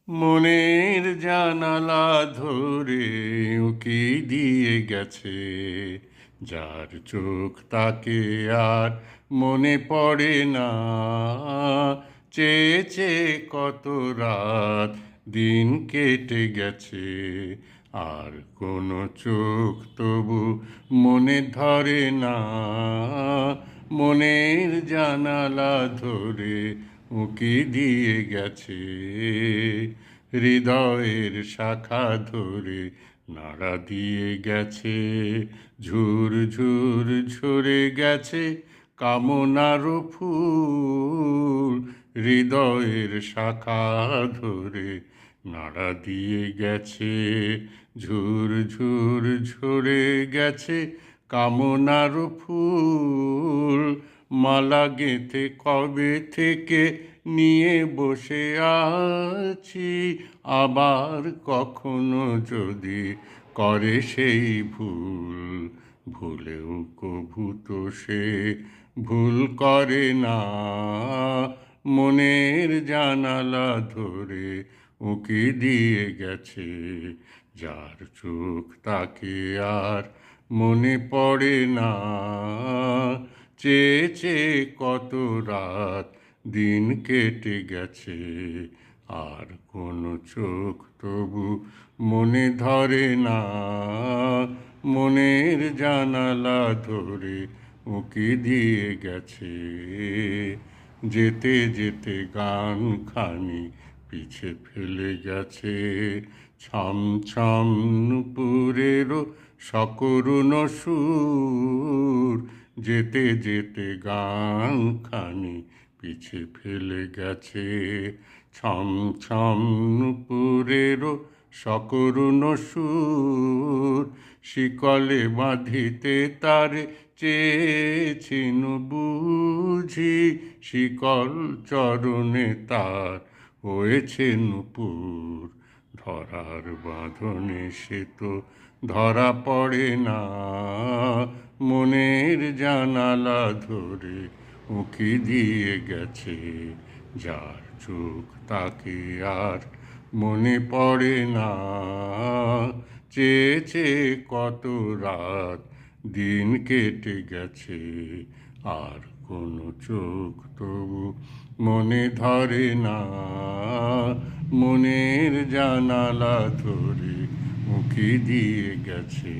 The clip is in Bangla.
মনের জানালা ধরে উকি দিয়ে গেছে, যার চোখ তাকে আর মনে পড়ে না। চেয়ে চেয়ে কত রাত দিন কেটে গেছে, আর কোনো চোখ তবু মনে ধরে না। মনের জানালা ধরে উকি দিয়ে গেছে, হৃদয়ের শাখা ধরে নাড়া দিয়ে গেছে। ঝুর ঝুর ঝরে গেছে কামনার ফুল, হৃদয়ের শাখা ধরে নাড়া দিয়ে গেছে। ঝুর ঝুর ঝরে গেছে কামনার ফুল, মালা গেঁথে কবে থেকে নিয়ে বসে আছি। আবার কখনো যদি করে সেই ভুল, ভুলেও কভু তো সে ভুল করে না। মনের জানালা ধরে উকি দিয়ে গেছে, যার চোখ তাকে আর মনে পড়ে না। চেয়ে চেয়ে কত রাত দিন কেটে গেছে, আর কোনো চোখ তবু মনে ধরে না। মনের জানালা ধরে উকি দিয়ে গেছে, যেতে যেতে গান খানি পিছে ফেলে গেছে। ছম ছম নুপুরেরও সকরুণ সুর, যেতে যেতে গান খানি পিছে ফেলে গেছে। ছম ছম নুপুরেরও সকরুণ সুর, শিকলে বাঁধিতে তারে চেয়েছিন বুঝি, শিকল চরণে তার হয়েছে নূপুর। ধরার বাঁধনে সে তো ধরা পড়ে না। মনের জানালা ধরে উকি দিয়ে গেছে, যার চোখ তাকে আর মনে পড়ে না। চেয়ে চেয়ে কত রাত দিন কেটে গেছে, আর কোনো চোখ তবু মনে ধরে না। মনের জানালা ধরে উকি দিয়ে গেছে।